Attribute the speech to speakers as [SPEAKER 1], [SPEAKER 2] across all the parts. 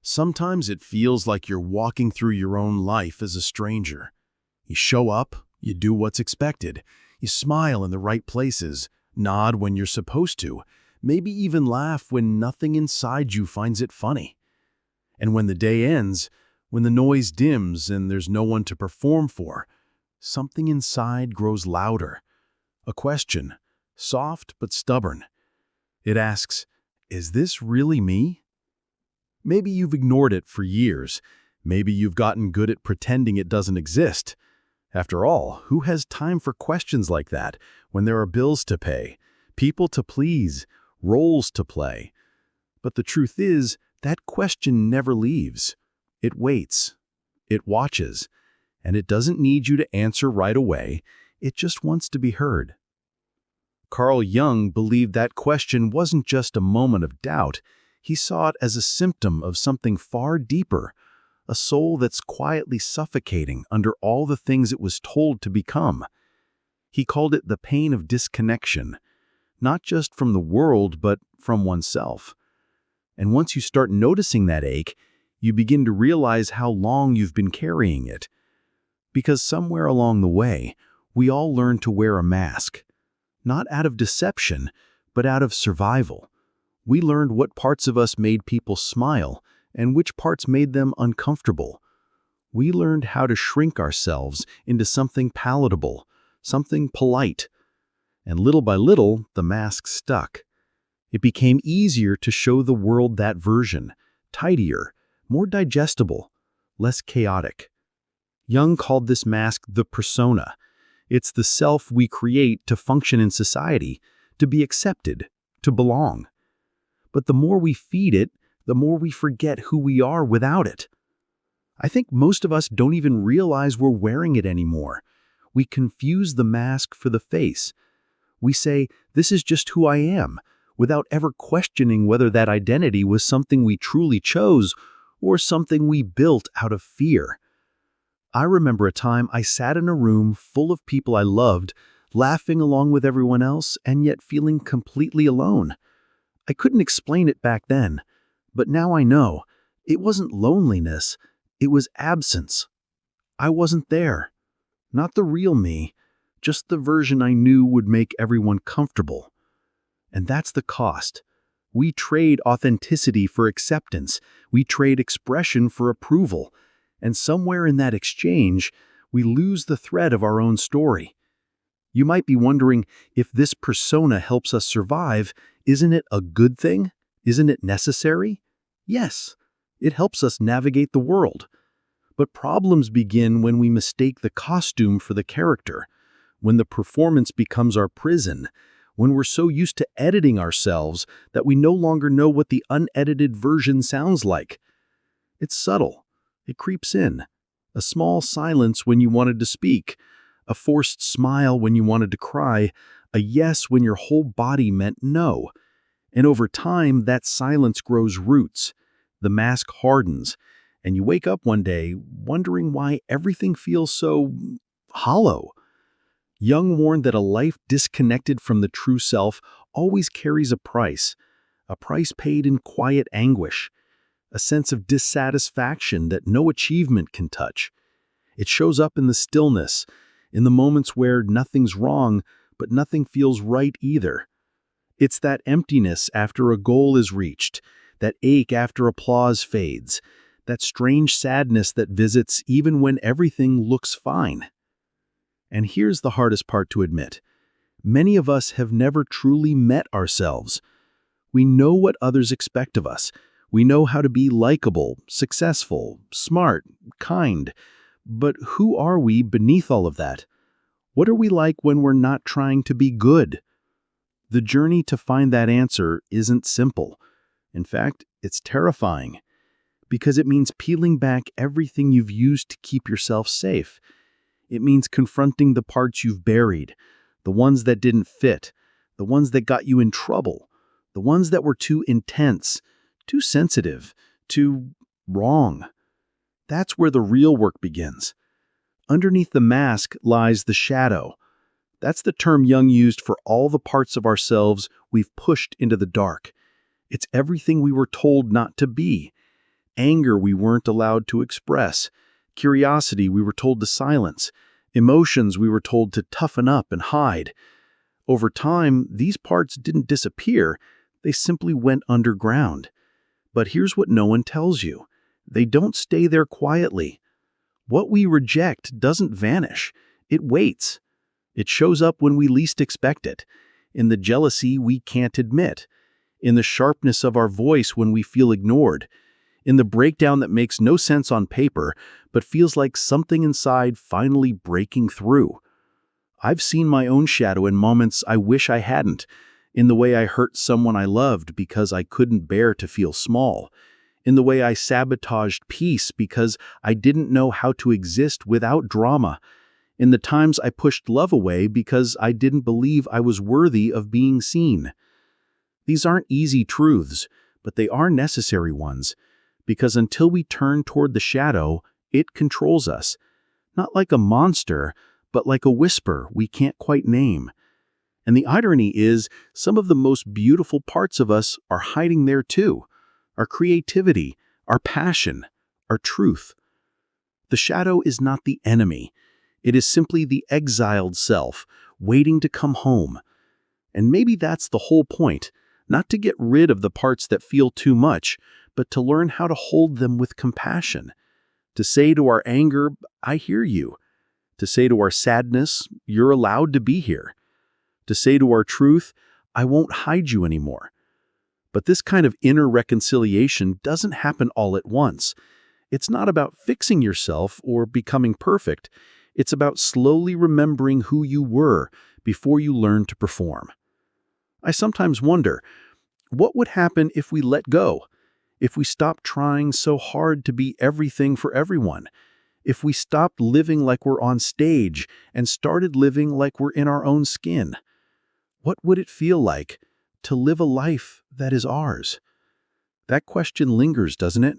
[SPEAKER 1] Sometimes it feels like you're walking through your own life as a stranger. You show up, you do what's expected, you smile in the right places, nod when you're supposed to, maybe even laugh when nothing inside you finds it funny. And when the day ends, when the noise dims and there's no one to perform for, something inside grows louder. A question, soft but stubborn. It asks, "Is this really me?" Maybe you've ignored it for years. Maybe you've gotten good at pretending it doesn't exist. After all, who has time for questions like that when there are bills to pay, people to please, roles to play? But the truth is, that question never leaves. It waits. It watches. And it doesn't need you to answer right away. It just wants to be heard. Carl Jung believed that question wasn't just a moment of doubt. He saw it as a symptom of something far deeper, a soul that's quietly suffocating under all the things it was told to become. He called it the pain of disconnection, not just from the world, but from oneself. And once you start noticing that ache, you begin to realize how long you've been carrying it. Because somewhere along the way, we all learn to wear a mask, not out of deception, but out of survival. We learned what parts of us made people smile and which parts made them uncomfortable. We learned how to shrink ourselves into something palatable, something polite. And little by little, the mask stuck. It became easier to show the world that version, tidier, more digestible, less chaotic. Jung called this mask the persona. It's the self we create to function in society, to be accepted, to belong. But the more we feed it, the more we forget who we are without it. I think most of us don't even realize we're wearing it anymore. We confuse the mask for the face. We say, "This is just who I am," without ever questioning whether that identity was something we truly chose or something we built out of fear. I remember a time I sat in a room full of people I loved, laughing along with everyone else and yet feeling completely alone. I couldn't explain it back then, but now I know. It wasn't loneliness, it was absence. I wasn't there. Not the real me, just the version I knew would make everyone comfortable. And that's the cost. We trade authenticity for acceptance. We trade expression for approval. And somewhere in that exchange, we lose the thread of our own story. You might be wondering, if this persona helps us survive, isn't it a good thing? Isn't it necessary? Yes, it helps us navigate the world. But problems begin when we mistake the costume for the character, when the performance becomes our prison, when we're so used to editing ourselves that we no longer know what the unedited version sounds like. It's subtle. It creeps in. A small silence when you wanted to speak, a forced smile when you wanted to cry, a yes when your whole body meant no. And over time, that silence grows roots. The mask hardens, and you wake up one day wondering why everything feels so hollow. Jung warned that a life disconnected from the true self always carries a price paid in quiet anguish, a sense of dissatisfaction that no achievement can touch. It shows up in the stillness, in the moments where nothing's wrong, but nothing feels right either. It's that emptiness after a goal is reached, that ache after applause fades, that strange sadness that visits even when everything looks fine. And here's the hardest part to admit. Many of us have never truly met ourselves. We know what others expect of us. We know how to be likable, successful, smart, kind. But who are we beneath all of that? What are we like when we're not trying to be good? The journey to find that answer isn't simple. In fact, it's terrifying. Because it means peeling back everything you've used to keep yourself safe. It means confronting the parts you've buried, the ones that didn't fit, the ones that got you in trouble, the ones that were too intense, too sensitive, too wrong. That's where the real work begins. Underneath the mask lies the shadow. That's the term Jung used for all the parts of ourselves we've pushed into the dark. It's everything we were told not to be. Anger we weren't allowed to express. Curiosity we were told to silence. Emotions we were told to toughen up and hide. Over time, these parts didn't disappear, they simply went underground. But here's what no one tells you. They don't stay there quietly. What we reject doesn't vanish. It waits. It shows up when we least expect it, in the jealousy we can't admit, in the sharpness of our voice when we feel ignored, in the breakdown that makes no sense on paper but feels like something inside finally breaking through. I've seen my own shadow in moments I wish I hadn't, in the way I hurt someone I loved because I couldn't bear to feel small, in the way I sabotaged peace because I didn't know how to exist without drama, in the times I pushed love away because I didn't believe I was worthy of being seen. These aren't easy truths, but they are necessary ones, because until we turn toward the shadow, it controls us, not like a monster, but like a whisper we can't quite name. And the irony is, some of the most beautiful parts of us are hiding there too. Our creativity, our passion, our truth. The shadow is not the enemy. It is simply the exiled self, waiting to come home. And maybe that's the whole point, not to get rid of the parts that feel too much, but to learn how to hold them with compassion. To say to our anger, I hear you. To say to our sadness, you're allowed to be here. To say to our truth, I won't hide you anymore. But this kind of inner reconciliation doesn't happen all at once. It's not about fixing yourself or becoming perfect. It's about slowly remembering who you were before you learned to perform. I sometimes wonder, what would happen if we let go? If we stopped trying so hard to be everything for everyone? If we stopped living like we're on stage and started living like we're in our own skin? What would it feel like to live a life that is ours? That question lingers, doesn't it?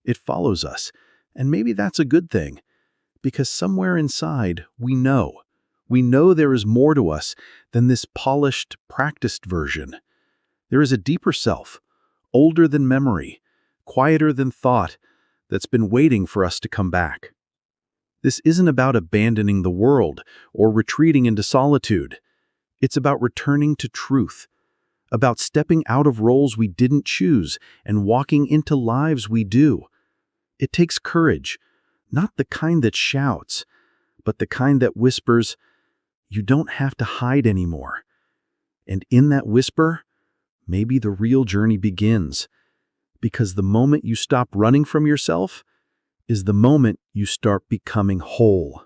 [SPEAKER 1] It follows us, and maybe that's a good thing, because somewhere inside we know there is more to us than this polished, practiced version. There is a deeper self, older than memory, quieter than thought, that's been waiting for us to come back. This isn't about abandoning the world or retreating into solitude. It's about returning to truth, about stepping out of roles we didn't choose and walking into lives we do. It takes courage, not the kind that shouts, but the kind that whispers, you don't have to hide anymore. And in that whisper, maybe the real journey begins. Because the moment you stop running from yourself is the moment you start becoming whole.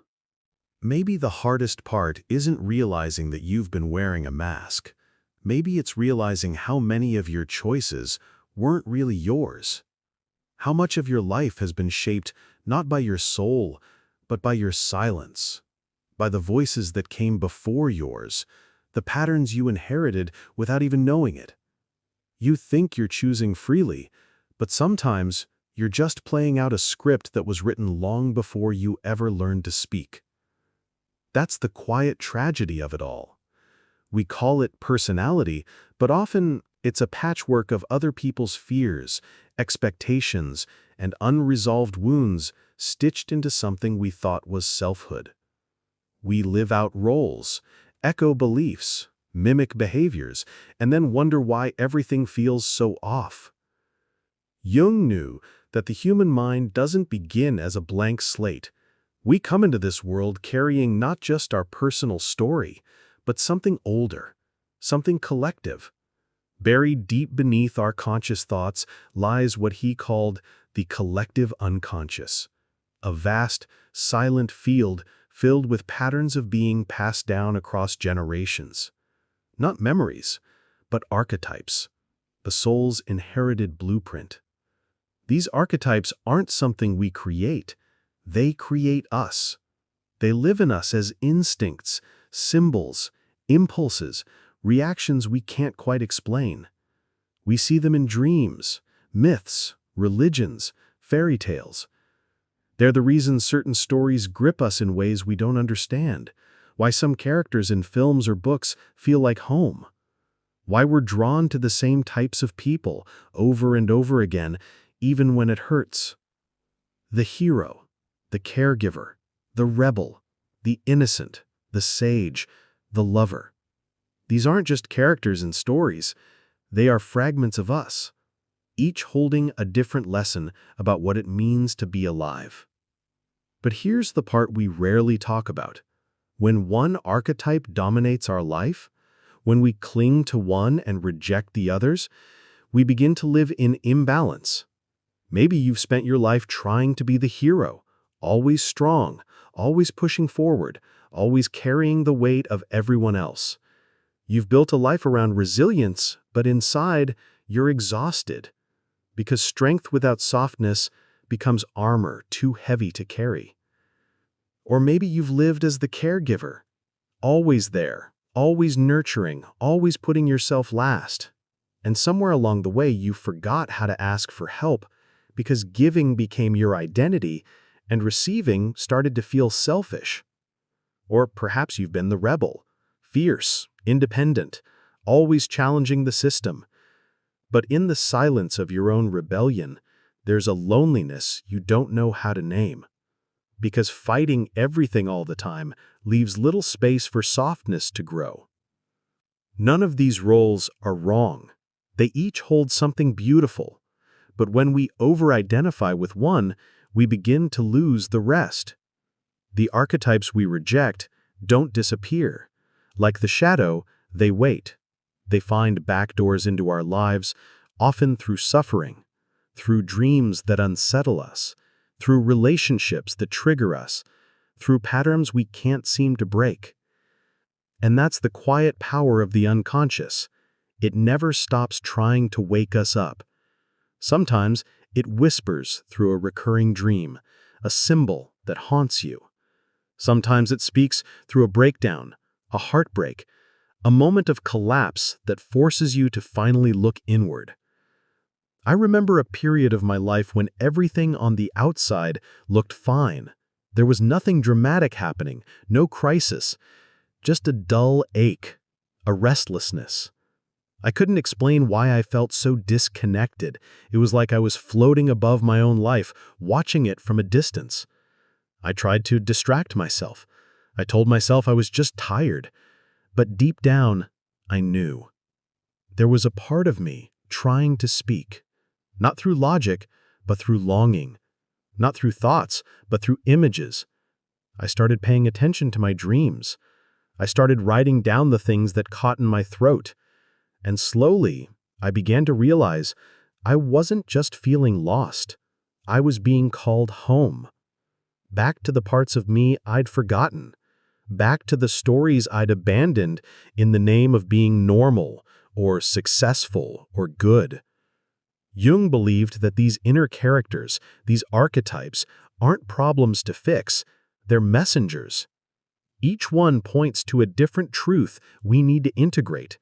[SPEAKER 2] Maybe the hardest part isn't realizing that you've been wearing a mask. Maybe it's realizing how many of your choices weren't really yours. How much of your life has been shaped not by your soul, but by your silence, by the voices that came before yours, the patterns you inherited without even knowing it. You think you're choosing freely, but sometimes you're just playing out a script that was written long before you ever learned to speak. That's the quiet tragedy of it all. We call it personality, but often it's a patchwork of other people's fears, expectations, and unresolved wounds stitched into something we thought was selfhood. We live out roles, echo beliefs, mimic behaviors, and then wonder why everything feels so off. Jung knew that the human mind doesn't begin as a blank slate. We come into this world carrying not just our personal story, but something older, something collective. Buried deep beneath our conscious thoughts lies what he called the collective unconscious, a vast, silent field filled with patterns of being passed down across generations. Not memories, but archetypes, the soul's inherited blueprint. These archetypes aren't something we create, they create us. They live in us as instincts, symbols, impulses, reactions we can't quite explain. We see them in dreams, myths, religions, fairy tales. They're the reason certain stories grip us in ways we don't understand, why some characters in films or books feel like home, why we're drawn to the same types of people over and over again, even when it hurts. The hero, the caregiver, the rebel, the innocent, the sage, the lover. These aren't just characters in stories, they are fragments of us, each holding a different lesson about what it means to be alive. But here's the part we rarely talk about. When one archetype dominates our life, when we cling to one and reject the others, we begin to live in imbalance. Maybe you've spent your life trying to be the hero, always strong, always pushing forward, always carrying the weight of everyone else. You've built a life around resilience, but inside, you're exhausted. Because strength without softness becomes armor too heavy to carry. Or maybe you've lived as the caregiver, always there, always nurturing, always putting yourself last. And somewhere along the way, you forgot how to ask for help because giving became your identity and receiving started to feel selfish. Or perhaps you've been the rebel, fierce, independent, always challenging the system. But in the silence of your own rebellion, there's a loneliness you don't know how to name. Because fighting everything all the time leaves little space for softness to grow. None of these roles are wrong. They each hold something beautiful. But when we over-identify with one, we begin to lose the rest. The archetypes we reject don't disappear. Like the shadow, they wait. They find back doors into our lives, often through suffering, through dreams that unsettle us, through relationships that trigger us, through patterns we can't seem to break. And that's the quiet power of the unconscious. It never stops trying to wake us up. Sometimes it whispers through a recurring dream, a symbol that haunts you. Sometimes it speaks through a breakdown, a heartbreak, a moment of collapse that forces you to finally look inward. I remember a period of my life when everything on the outside looked fine. There was nothing dramatic happening, no crisis, just a dull ache, a restlessness. I couldn't explain why I felt so disconnected. It was like I was floating above my own life, watching it from a distance. I tried to distract myself. I told myself I was just tired. But deep down, I knew. There was a part of me trying to speak. Not through logic, but through longing. Not through thoughts, but through images. I started paying attention to my dreams. I started writing down the things that caught in my throat. And slowly, I began to realize I wasn't just feeling lost. I was being called home. Back to the parts of me I'd forgotten. Back to the stories I'd abandoned in the name of being normal or successful or good. Jung believed that these inner characters, these archetypes, aren't problems to fix, they're messengers. Each one points to a different truth we need to integrate.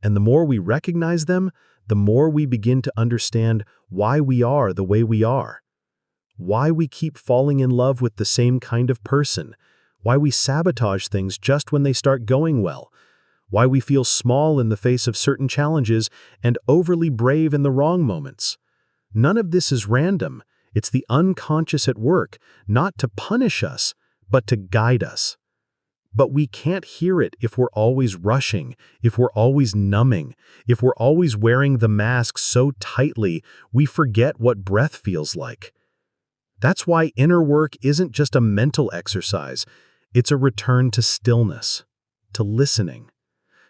[SPEAKER 2] And the more we recognize them, the more we begin to understand why we are the way we are. Why we keep falling in love with the same kind of person. Why we sabotage things just when they start going well. Why we feel small in the face of certain challenges and overly brave in the wrong moments. None of this is random. It's the unconscious at work, not to punish us, but to guide us. But we can't hear it if we're always rushing, if we're always numbing, if we're always wearing the mask so tightly we forget what breath feels like. That's why inner work isn't just a mental exercise. It's a return to stillness, to listening,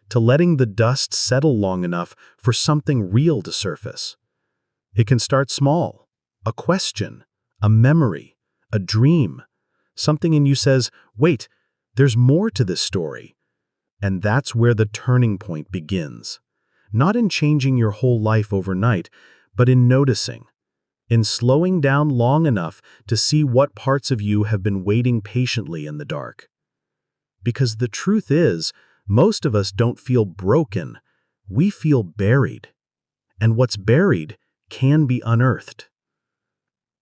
[SPEAKER 2] to letting the dust settle long enough for something real to surface. It can start small, a question, a memory, a dream. Something in you says, wait, there's more to this story. And that's where the turning point begins. Not in changing your whole life overnight, but in noticing. In slowing down long enough to see what parts of you have been waiting patiently in the dark. Because the truth is, most of us don't feel broken, we feel buried. And what's buried can be unearthed.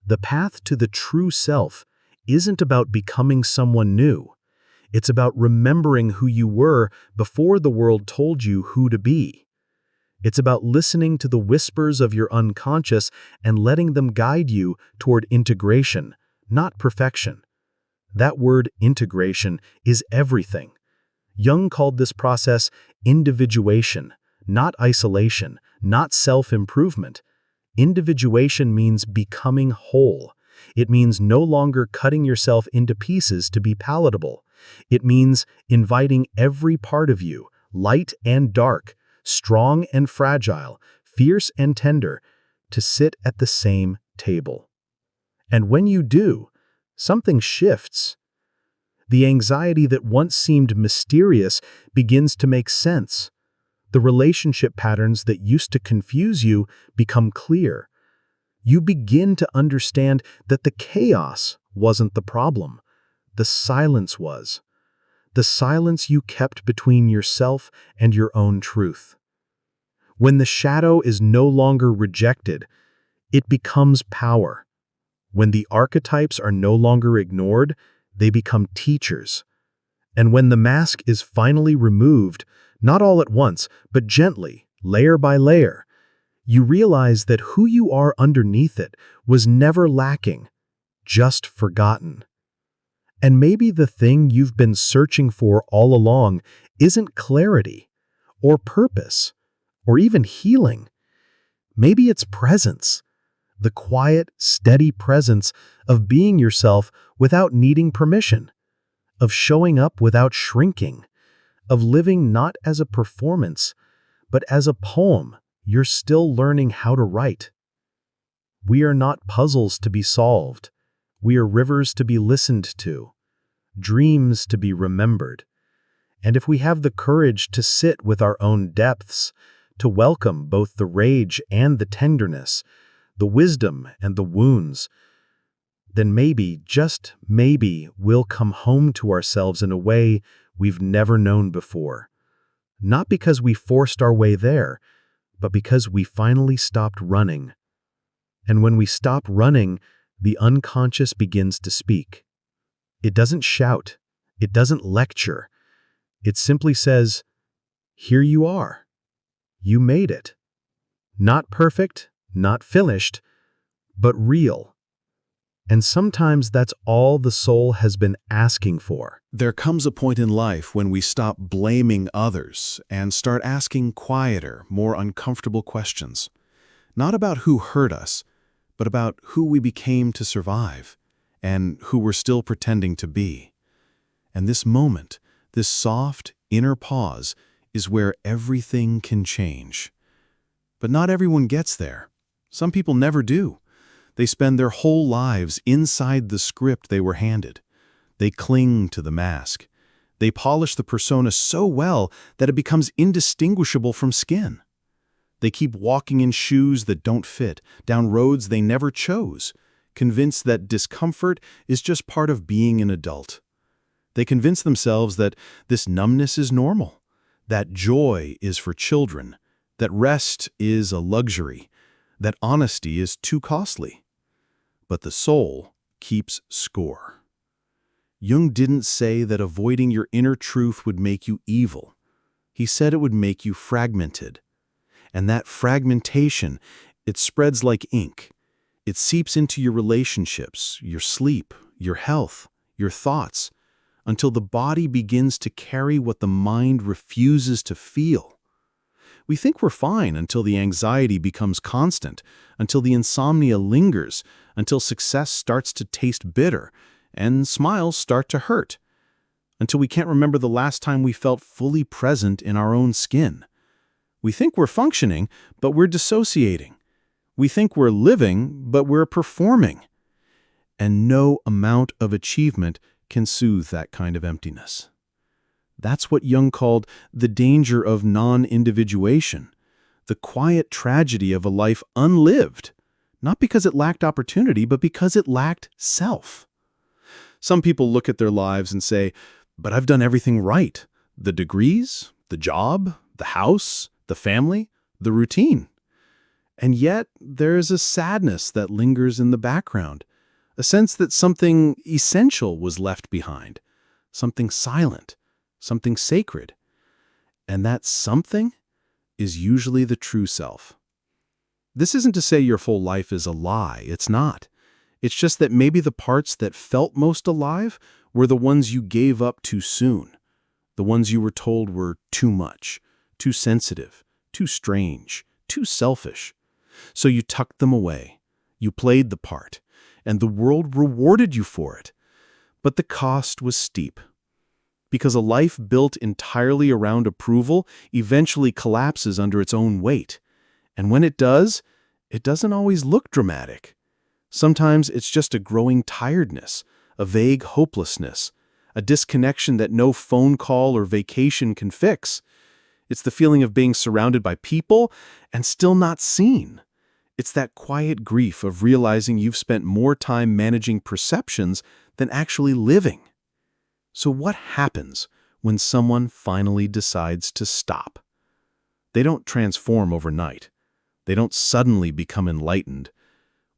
[SPEAKER 2] The path to the true self isn't about becoming someone new. It's about remembering who you were before the world told you who to be. It's about listening to the whispers of your unconscious and letting them guide you toward integration, not perfection. That word integration is everything. Jung called this process individuation, not isolation, not self-improvement. Individuation means becoming whole. It means no longer cutting yourself into pieces to be palatable. It means inviting every part of you, light and dark, strong and fragile, fierce and tender, to sit at the same table. And when you do, something shifts. The anxiety that once seemed mysterious begins to make sense. The relationship patterns that used to confuse you become clear. You begin to understand that the chaos wasn't the problem. The silence was. The silence you kept between yourself and your own truth. When the shadow is no longer rejected, it becomes power. When the archetypes are no longer ignored, they become teachers. And when the mask is finally removed, not all at once, but gently, layer by layer, you realize that who you are underneath it was never lacking, just forgotten. And maybe the thing you've been searching for all along isn't clarity, or purpose, or even healing. Maybe it's presence, the quiet, steady presence of being yourself without needing permission, of showing up without shrinking, of living not as a performance, but as a poem you're still learning how to write. We are not puzzles to be solved. We are rivers to be listened to, dreams to be remembered. And if we have the courage to sit with our own depths, to welcome both the rage and the tenderness, the wisdom and the wounds, then maybe, just maybe, we'll come home to ourselves in a way we've never known before. Not because we forced our way there, but because we finally stopped running. And when we stop running, the unconscious begins to speak. It doesn't shout. It doesn't lecture. It simply says, "Here you are. You made it. Not perfect, not finished, but real." And sometimes that's all the soul has been asking for.
[SPEAKER 1] There comes a point in life when we stop blaming others and start asking quieter, more uncomfortable questions. Not about who hurt us, but about who we became to survive and who we're still pretending to be. And this moment, this soft, inner pause, is where everything can change. But not everyone gets there. Some people never do. They spend their whole lives inside the script they were handed. They cling to the mask. They polish the persona so well that it becomes indistinguishable from skin. They keep walking in shoes that don't fit, down roads they never chose, convinced that discomfort is just part of being an adult. They convince themselves that this numbness is normal, that joy is for children, that rest is a luxury, that honesty is too costly. But the soul keeps score. Jung didn't say that avoiding your inner truth would make you evil. He said it would make you fragmented. And that fragmentation, it spreads like ink. It seeps into your relationships, your sleep, your health, your thoughts, until the body begins to carry what the mind refuses to feel. We think we're fine until the anxiety becomes constant, until the insomnia lingers, until success starts to taste bitter, and smiles start to hurt, until we can't remember the last time we felt fully present in our own skin. We think we're functioning, but we're dissociating. We think we're living, but we're performing. And no amount of achievement can soothe that kind of emptiness. That's what Jung called the danger of non-individuation, the quiet tragedy of a life unlived, not because it lacked opportunity, but because it lacked self. Some people look at their lives and say, "But I've done everything right. The degrees, the job, the house, the family, the routine." And yet, there is a sadness that lingers in the background, a sense that something essential was left behind, something silent, something sacred. And that something is usually the true self. This isn't to say your full life is a lie, it's not. It's just that maybe the parts that felt most alive were the ones you gave up too soon, the ones you were told were too much, too sensitive, too strange, too selfish. So you tucked them away, you played the part, and the world rewarded you for it. But the cost was steep. Because a life built entirely around approval eventually collapses under its own weight. And when it does, it doesn't always look dramatic. Sometimes it's just a growing tiredness, a vague hopelessness, a disconnection that no phone call or vacation can fix. It's the feeling of being surrounded by people and still not seen. It's that quiet grief of realizing you've spent more time managing perceptions than actually living. So what happens when someone finally decides to stop? They don't transform overnight. They don't suddenly become enlightened.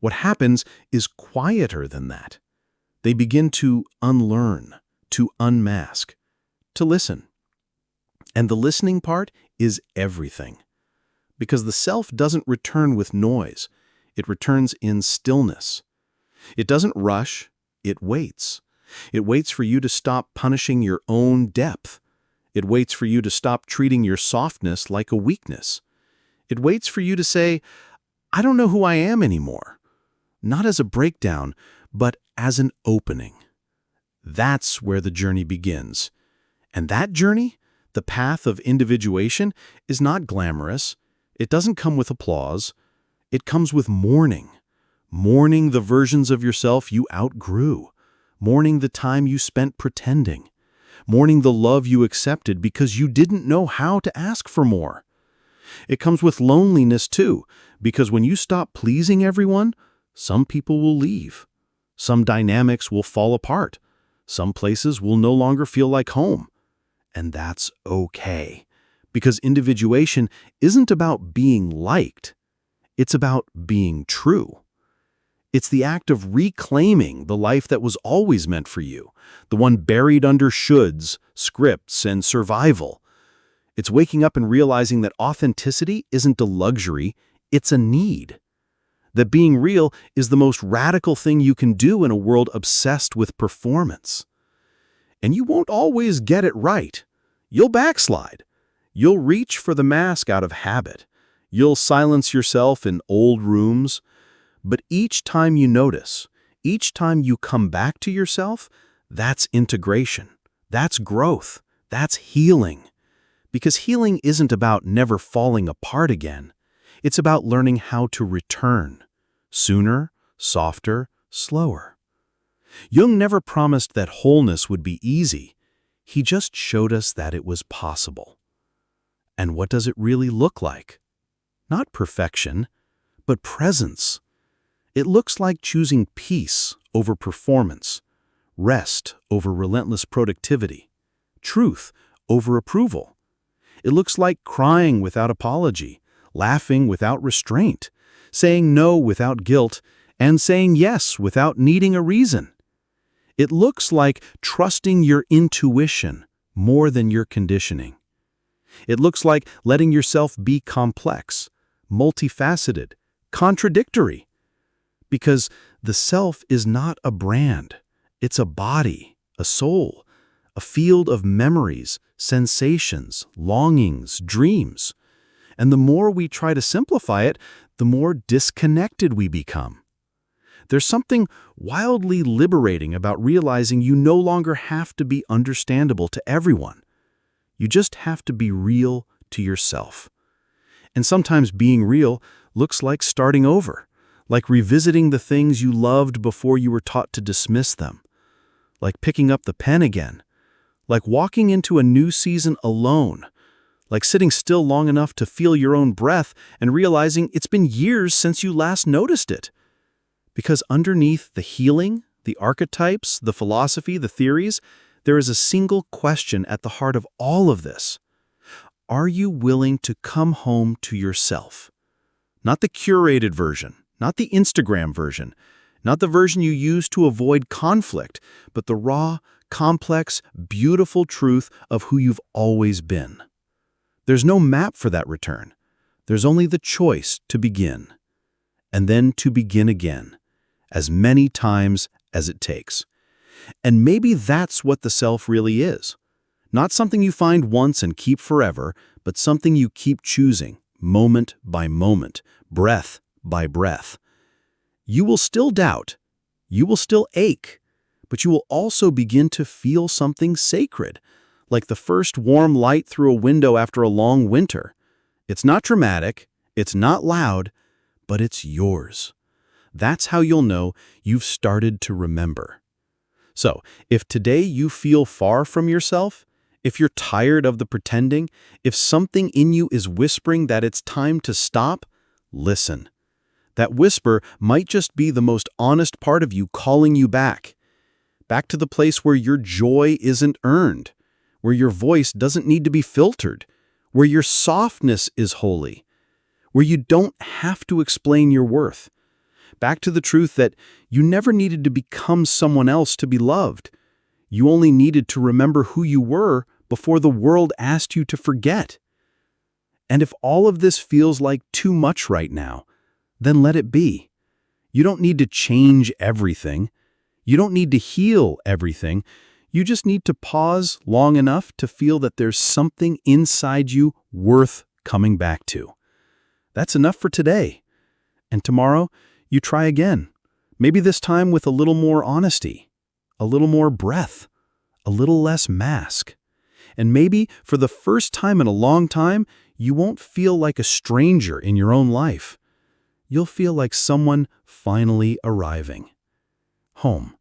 [SPEAKER 1] What happens is quieter than that. They begin to unlearn, to unmask, to listen. And the listening part is everything. Because the self doesn't return with noise. It returns in stillness. It doesn't rush, it waits. It waits for you to stop punishing your own depth. It waits for you to stop treating your softness like a weakness. It waits for you to say, I don't know who I am anymore. Not as a breakdown, but as an opening. That's where the journey begins. And that journey, the path of individuation, is not glamorous. It doesn't come with applause. It comes with mourning. Mourning the versions of yourself you outgrew. Mourning the time you spent pretending. Mourning the love you accepted because you didn't know how to ask for more. It comes with loneliness too, because when you stop pleasing everyone, some people will leave. Some dynamics will fall apart. Some places will no longer feel like home. And that's okay, because individuation isn't about being liked. It's about being true. It's the act of reclaiming the life that was always meant for you, the one buried under shoulds, scripts, and survival. It's waking up and realizing that authenticity isn't a luxury, it's a need. That being real is the most radical thing you can do in a world obsessed with performance. And you won't always get it right. You'll backslide. You'll reach for the mask out of habit. You'll silence yourself in old rooms. But each time you notice, each time you come back to yourself, that's integration. That's growth. That's healing. Because healing isn't about never falling apart again. It's about learning how to return. Sooner, softer, slower. Jung never promised that wholeness would be easy. He just showed us that it was possible. And what does it really look like? Not perfection, but presence. It looks like choosing peace over performance, rest over relentless productivity, truth over approval. It looks like crying without apology, laughing without restraint, saying no without guilt, and saying yes without needing a reason. It looks like trusting your intuition more than your conditioning. It looks like letting yourself be complex, multifaceted, contradictory. Because the self is not a brand. It's a body, a soul, a field of memories, sensations, longings, dreams. And the more we try to simplify it, the more disconnected we become. There's something wildly liberating about realizing you no longer have to be understandable to everyone. You just have to be real to yourself. And sometimes being real looks like starting over. Like revisiting the things you loved before you were taught to dismiss them. Like picking up the pen again. Like walking into a new season alone. Like sitting still long enough to feel your own breath and realizing it's been years since you last noticed it. Because underneath the healing, the archetypes, the philosophy, the theories, there is a single question at the heart of all of this. Are you willing to come home to yourself? Not the curated version. Not the Instagram version, not the version you use to avoid conflict, but the raw, complex, beautiful truth of who you've always been. There's no map for that return. There's only the choice to begin, and then to begin again, as many times as it takes. And maybe that's what the self really is. Not something you find once and keep forever, but something you keep choosing, moment by moment, breath by breath. You will still doubt, you will still ache, but you will also begin to feel something sacred, like the first warm light through a window after a long winter. It's not dramatic, it's not loud, but it's yours. That's how you'll know you've started to remember. So, if today you feel far from yourself, if you're tired of the pretending, if something in you is whispering that it's time to stop, listen. That whisper might just be the most honest part of you calling you back. Back to the place where your joy isn't earned, where your voice doesn't need to be filtered, where your softness is holy, where you don't have to explain your worth. Back to the truth that you never needed to become someone else to be loved. You only needed to remember who you were before the world asked you to forget. And if all of this feels like too much right now, then let it be. You don't need to change everything. You don't need to heal everything. You just need to pause long enough to feel that there's something inside you worth coming back to. That's enough for today. And tomorrow, you try again. Maybe this time with a little more honesty, a little more breath, a little less mask. And maybe for the first time in a long time, you won't feel like a stranger in your own life. You'll feel like someone finally arriving. Home.